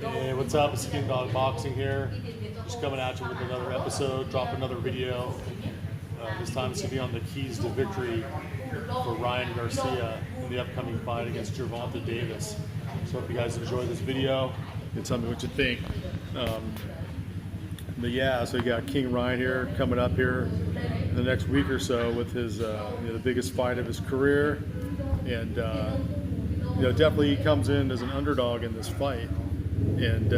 Hey, what's up? It's Skin Dog Boxing here. Just coming at you with another episode, drop another video. This time it's going to be on the keys to victory for Ryan Garcia in the upcoming fight against Gervonta Davis. So hope you guys enjoy this video and tell me what you think. But yeah, so you got King Ryan here coming up here in the next week or so with his the biggest fight of his career, and definitely he comes in as an underdog in this fight, and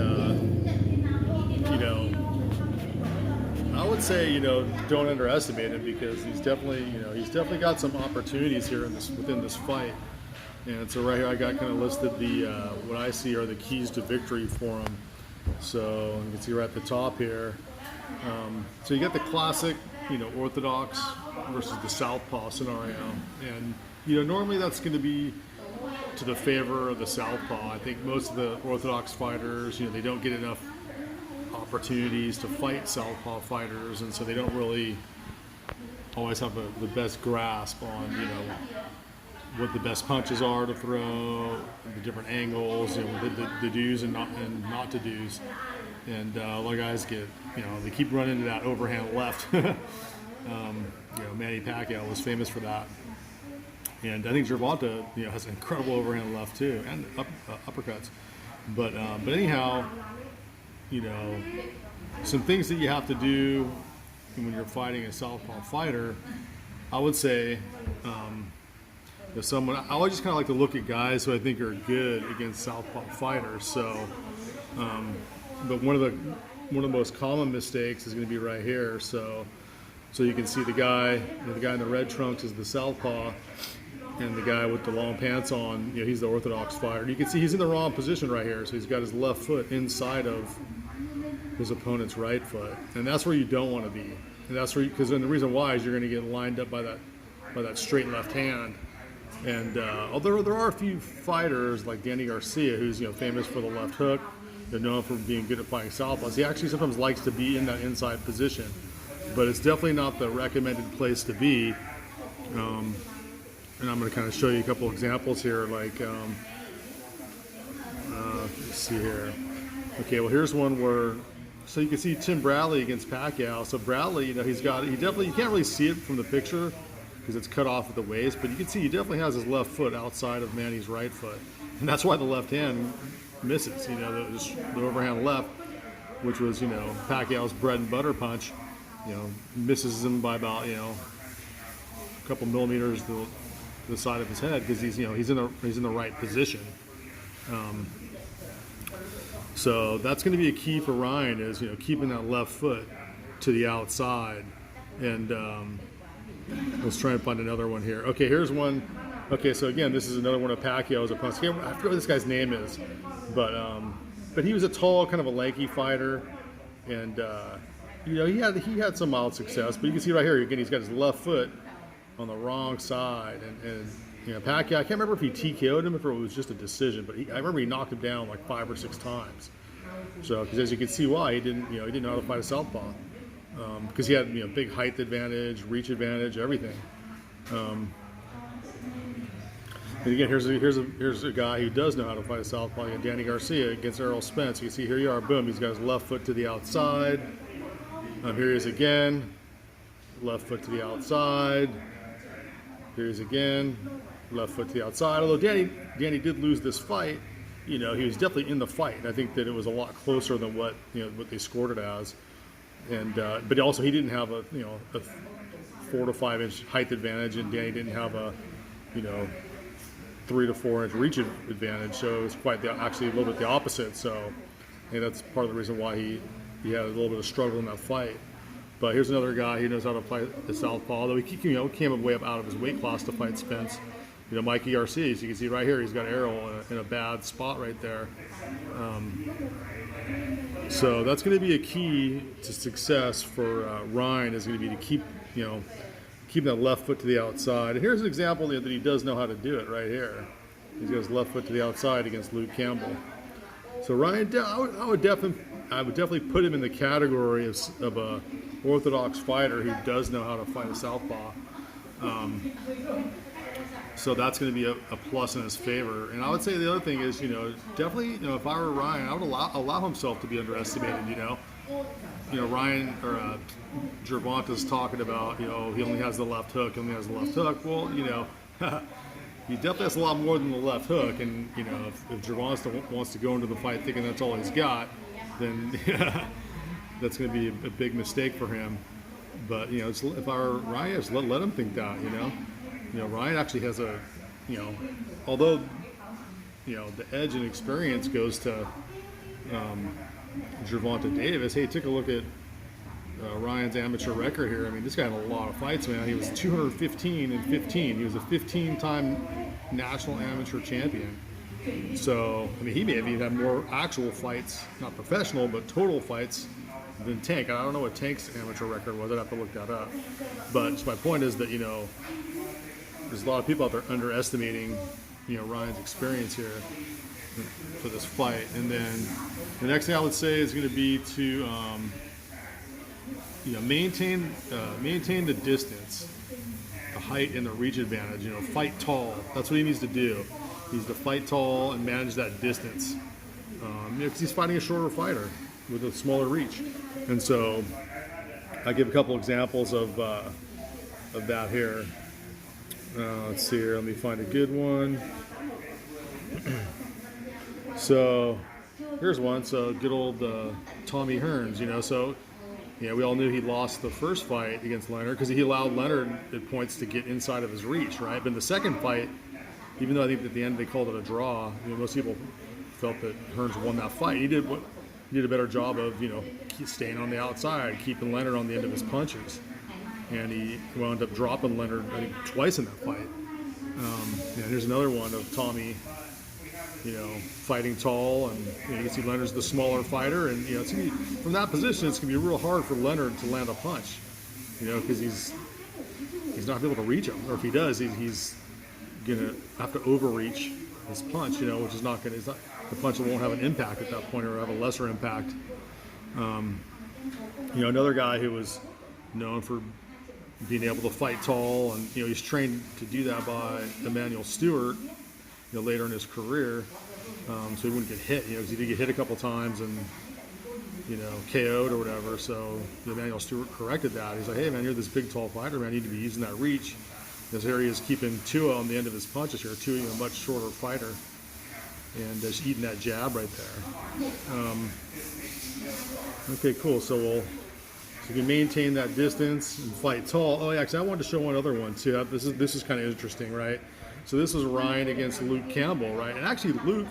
I would say don't underestimate him, because he's definitely got some opportunities here within this fight. And so right here I got kind of listed the what I see are the keys to victory for him. So you can see right at the top here. So you get the classic, orthodox versus the southpaw scenario, and normally that's going to be to the favor of the southpaw. I think most of the orthodox fighters, they don't get enough opportunities to fight southpaw fighters, and so they don't really always have the best grasp on what the best punches are to throw, the different angles, the do's and not to do's. And a lot of guys they keep running into that overhand left. Manny Pacquiao was famous for that. And I think Gervonta, has an incredible overhand left too, and uppercuts. But anyhow, some things that you have to do when you're fighting a southpaw fighter, I would say, I always just kind of like to look at guys who I think are good against southpaw fighters. So, but one of the most common mistakes is going to be right here. So you can see the guy in the red trunks is the southpaw, and the guy with the long pants on, he's the orthodox fighter. You can see he's in the wrong position right here. So he's got his left foot inside of his opponent's right foot, and that's where you don't want to be. And that's where, because then the reason why is you're going to get lined up by that straight left hand. And although there are a few fighters like Danny Garcia, who's famous for the left hook, they're known for being good at fighting southpaws. He actually sometimes likes to be in that inside position, but it's definitely not the recommended place to be. And I'm going to kind of show you a couple examples here. Like, let's see here. Okay, well here's one where, so you can see Tim Bradley against Pacquiao. So Bradley, you can't really see it from the picture because it's cut off at the waist, but you can see he definitely has his left foot outside of Manny's right foot, and that's why the left hand misses. The overhand left, which was Pacquiao's bread and butter punch, misses him by about a couple millimeters to the side of his head, because he's in the right position. So that's going to be a key for Ryan, is keeping that left foot to the outside. And let's try and find another one here. Okay, here's one. Okay, so again, this is another one of Pacquiao's opponents. I forget what this guy's name is, but he was a tall, kind of a lanky fighter, and he had some mild success. But you can see right here again, he's got his left foot on the wrong side, and Pacquiao, I can't remember if he TKO'd him, if it was just a decision, but I remember he knocked him down like 5 or 6 times. So, because as you can see why, he didn't know how to fight a southpaw, because he had big height advantage, reach advantage, everything. And again, here's a guy who does know how to fight a southpaw. Danny Garcia against Errol Spence. You can see here you are, boom, he's got his left foot to the outside. Here he is again, left foot to the outside. Here he is again, left foot to the outside. Although Danny did lose this fight, he was definitely in the fight. And I think that it was a lot closer than what they scored it as. And but also he didn't have a 4 to 5 inch height advantage, and Danny didn't have a 3 to 4 inch reach advantage. So it was actually a little bit the opposite. So I think that's part of the reason why he had a little bit of struggle in that fight. But here's another guy who knows how to fight the southpaw, although he came way up out of his weight class to fight Spence. Mikey Garcia, as you can see right here, he's got Errol in a bad spot right there. So that's going to be a key to success for Ryan, is going to be to keep that left foot to the outside. And here's an example that he does know how to do it right here. He's got his left foot to the outside against Luke Campbell. So Ryan, I would definitely put him in the category of a orthodox fighter who does know how to fight a southpaw. So that's going to be a plus in his favor. And I would say the other thing is, definitely, if I were Ryan, I would allow himself to be underestimated. Ryan or Gervonta's talking about, he only has the left hook, Well, he definitely has a lot more than the left hook. And if Gervonta wants to go into the fight thinking that's all he's got, then that's going to be a big mistake for him. But if I were Ryan, just let him think that. Ryan actually has although the edge and experience goes to Gervonta Davis. Hey, take a look at Ryan's amateur record here. I mean, this guy had a lot of fights, man. He was 215 and 15. He was a 15-time national amateur champion. So, I mean, he may have even had more actual fights, not professional, but total fights than Tank. I don't know what Tank's amateur record was. I'd have to look that up. But just my point is that, there's a lot of people out there underestimating, Ryan's experience here for this fight. And then the next thing I would say is going to be to, maintain the distance, the height, and the reach advantage. Fight tall. That's what he needs to do. He needs to fight tall and manage that distance. Because he's fighting a shorter fighter with a smaller reach. And so I give a couple examples of that here. Let's see here. Let me find a good one. So here's one. So good old Tommy Hearns. So we all knew he lost the first fight against Leonard because he allowed Leonard at points to get inside of his reach, right? But in the second fight, even though I think at the end they called it a draw, most people felt that Hearns won that fight. He did a better job of staying on the outside, keeping Leonard on the end of his punches. And he wound up dropping Leonard, I think, twice in that fight. And here's another one of Tommy, fighting tall, and you can see Leonard's the smaller fighter, and it's gonna be, from that position, it's gonna be real hard for Leonard to land a punch, because he's not able to reach him, or if he does, he's gonna have to overreach his punch, which is not gonna. The punch won't have an impact at that point, or have a lesser impact. Another guy who was known for being able to fight tall, and he's trained to do that by Emmanuel Stewart, later in his career, so he wouldn't get hit, because he did get hit a couple times and KO'd or whatever. So Emmanuel Stewart corrected that. He's like, hey man, you're this big tall fighter, man, you need to be using that reach. Because here he is keeping Tua on the end of his punches here. Tua, a much shorter fighter, and just eating that jab right there. Okay, cool. So we can maintain that distance and fight tall. Oh yeah, because I wanted to show one other one too. This is kind of interesting, right? So this is Ryan against Luke Campbell, right? And actually Luke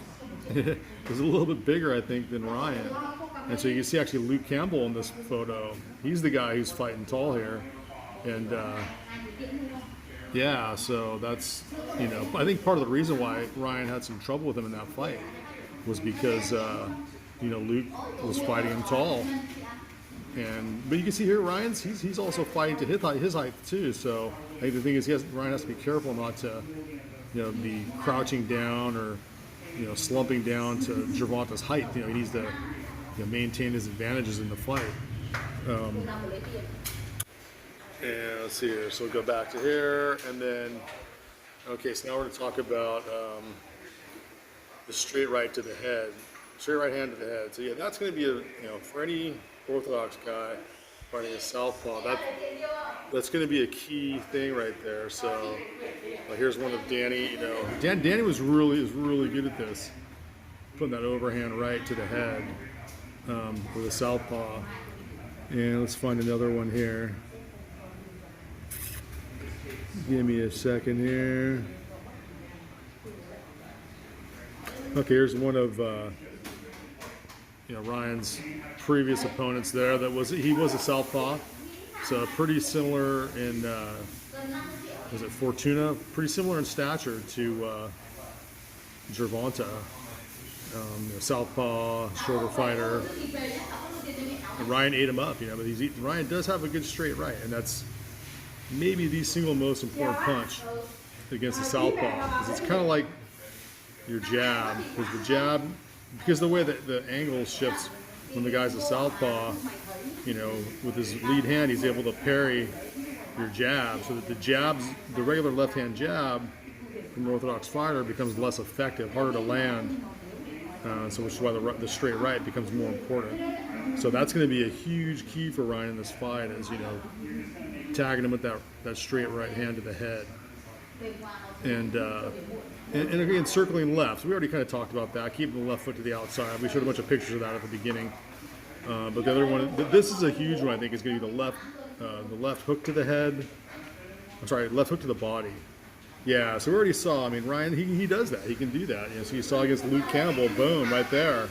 is a little bit bigger, I think, than Ryan. And so you can see actually Luke Campbell in this photo. He's the guy who's fighting tall here. And yeah, so that's, I think part of the reason why Ryan had some trouble with him in that fight was because, Luke was fighting him tall. But you can see here, he's also fighting to his height too. So I think the thing is, Ryan has to be careful not to, be crouching down or, slumping down to Gervonta's height. He needs to maintain his advantages in the fight. And let's see here. So we'll go back to here, and then, okay. So now we're going to talk about the straight right to the head, straight right hand to the head. So yeah, that's going to be for any orthodox guy fighting a southpaw, that's going to be a key thing right there. So here's one of Danny. Danny was really good at this, putting that overhand right to the head with a southpaw. And let's find another one here. Give me a second here. Okay, here's one of Ryan's previous opponents there. He was a southpaw, so pretty similar in was it Fortuna? Pretty similar in stature to Gervonta. Southpaw, shorter fighter. And Ryan ate him up, but Ryan does have a good straight right, and that's maybe the single most important punch against the southpaw, because it's kind of like your jab, because the way that the angle shifts when the guy's a southpaw, with his lead hand, he's able to parry your jab, so that the regular left hand jab from an orthodox fighter becomes less effective, harder to land. So which is why the straight right becomes more important. So that's going to be a huge key for Ryan in this fight, is, you know, tagging him with that straight right hand to the head. And again, circling left. So we already kind of talked about that, keeping the left foot to the outside. We showed a bunch of pictures of that at the beginning. But the other one, this is a huge one, I think, is going to be the left hook to the head. I'm sorry, left hook to the body. Yeah, so we already saw, I mean, Ryan, he does that. He can do that. You know, so you saw against Luke Campbell, boom, right there.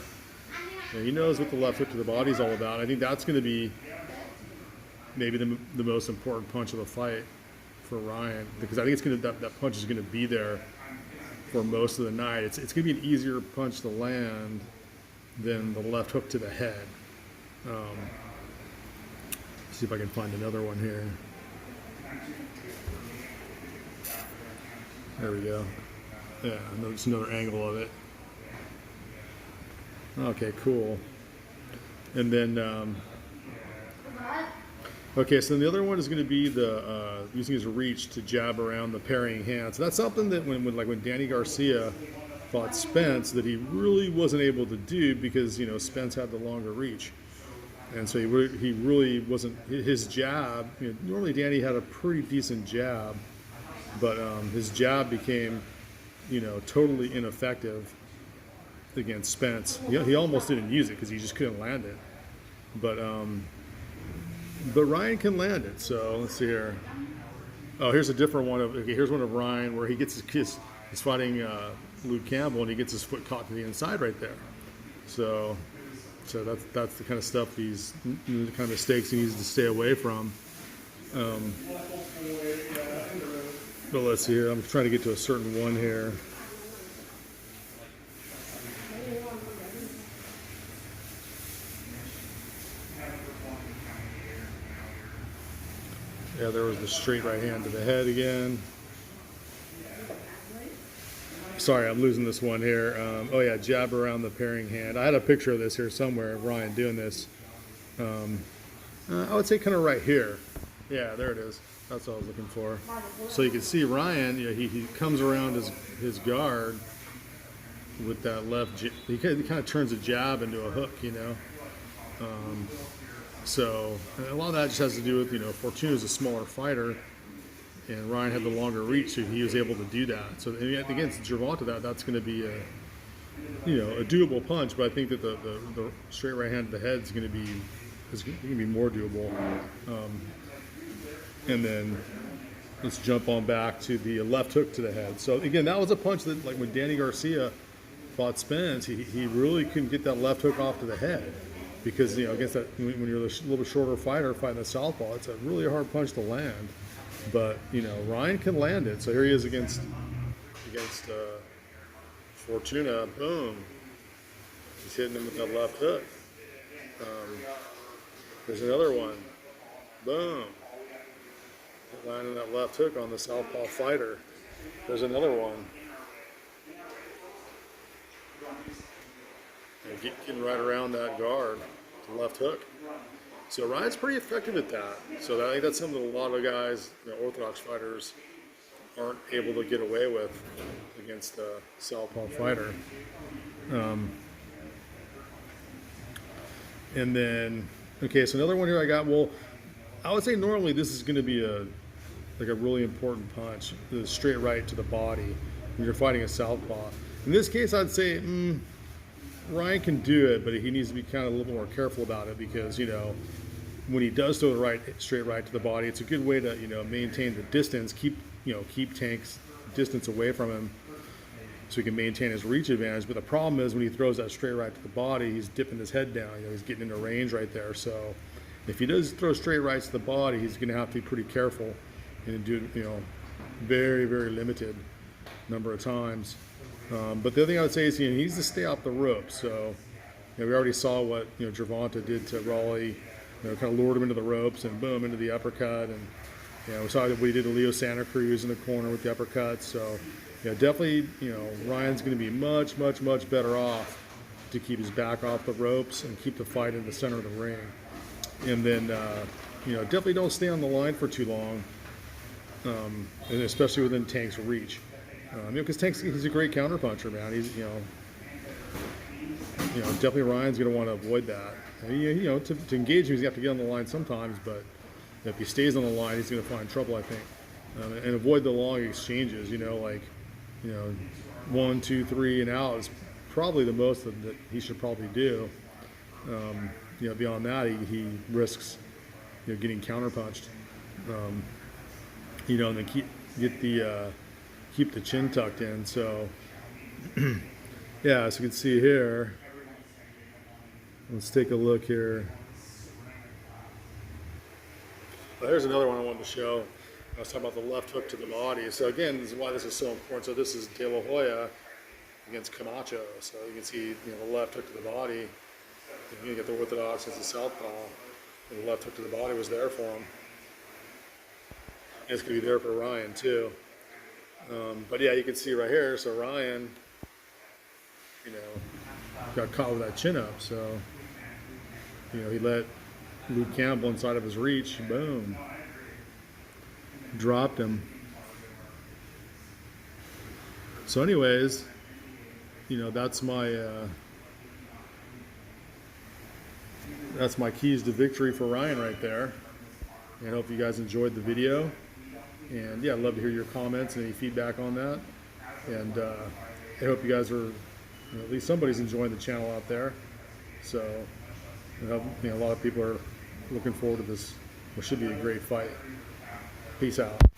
You know, he knows what the left hook to the body is all about. I think that's going to be maybe the most important punch of the fight for Ryan, because I think it's going to, that punch is going to be there for most of the night. It's going to be an easier punch to land than the left hook to the head. Let's see if I can find another one here. There we go. Yeah, there's another angle of it. Okay, cool. And then, okay, so the other one is going to be the using his reach to jab around the parrying hand. So that's something that when Danny Garcia fought Spence, that he really wasn't able to do, because, you know, Spence had the longer reach, and so he really wasn't, his jab. You know, normally Danny had a pretty decent jab, but his jab became, you know, totally ineffective against Spence. He almost didn't use it because he just couldn't land it. But Ryan can land it. So let's see here. Oh, here's a different one of. Okay, here's one of Ryan where he gets his kiss. He's fighting Luke Campbell, and he gets his foot caught to the inside right there. So that's the kind of stuff the kind of mistakes he needs to stay away from. But let's see here. I'm trying to get to a certain one here. Yeah, there was the straight right hand to the head again. Sorry, I'm losing this one here. Oh yeah, jab around the parrying hand. I had a picture of this here somewhere of Ryan doing this. I would say kind of right here. Yeah, there it is. That's what I was looking for. So you can see Ryan, you know, he comes around his guard with that left. He kind of turns a jab into a hook, you know. So a lot of that just has to do with, you know, Fortuna's a smaller fighter, and Ryan had the longer reach, so he was able to do that. So against Gervonta, that's going to be a, you know, a doable punch. But I think that the straight right hand to the head is going to be more doable. And then let's jump on back to the left hook to the head. So again, that was a punch that, like when Danny Garcia fought Spence, he really couldn't get that left hook off to the head, because, you know, against that, when you're a little bit shorter fighter fighting the southpaw, it's a really hard punch to land. But, you know, Ryan can land it. So here he is against Fortuna. Boom. He's hitting him with that left hook. There's another one. Boom. Landing that left hook on the southpaw fighter. There's another one. And getting right around that guard, the left hook. So Ryan's pretty effective at that. So I think that's something that a lot of guys, you know, orthodox fighters, aren't able to get away with against a southpaw fighter. And then, okay, so another one here I got. Well, I would say normally this is going to be a really important punch, the straight right to the body when you're fighting a southpaw. In this case, I'd say Ryan can do it, but he needs to be kind of a little more careful about it, because, you know, when he does throw the straight right to the body, it's a good way to, you know, maintain the distance, keep Tank's distance away from him, so he can maintain his reach advantage. But the problem is when he throws that straight right to the body, he's dipping his head down. You know, he's getting into range right there. So if he does throw straight rights to the body, he's going to have to be pretty careful and do, you know, very, very limited number of times. But the other thing I would say is, you know, he needs to stay off the ropes. So, you know, we already saw what, you know, Gervonta did to Raleigh. You know, kind of lured him into the ropes and boom, into the uppercut. And, you know, we saw what he did to Leo Santa Cruz in the corner with the uppercut. So, you know, definitely, you know, Ryan's going to be much, much, much better off to keep his back off the ropes and keep the fight in the center of the ring. And then, you know, definitely don't stay on the line for too long, and especially within Tank's reach. Because Tank's he's a great counterpuncher, man. He's definitely Ryan's going to want to avoid that. To engage him, he's got to get on the line sometimes, but if he stays on the line, he's going to find trouble, I think. And avoid the long exchanges. 1, 2, 3, and out is probably the most that he should probably do. Beyond that, he risks getting counterpunched. And then keep the chin tucked in. So yeah, as you can see here, let's take a look here. Well, here's another one I wanted to show. I was talking about the left hook to the body. So again, this is why this is so important. So this is De La Hoya against Camacho. So you can see the left hook to the body. You get the orthodox as a southpaw. And the left hook to the body was there for him. And it's going to be there for Ryan too. But yeah, you can see right here. So Ryan, got caught with that chin up. So he let Luke Campbell inside of his reach. Boom. Dropped him. So anyways, that's my keys to victory for Ryan right there. And I hope you guys enjoyed the video. And yeah, I'd love to hear your comments and any feedback on that. And I hope you guys are, at least somebody's enjoying the channel out there. So a lot of people are looking forward to this, what should be a great fight. Peace out.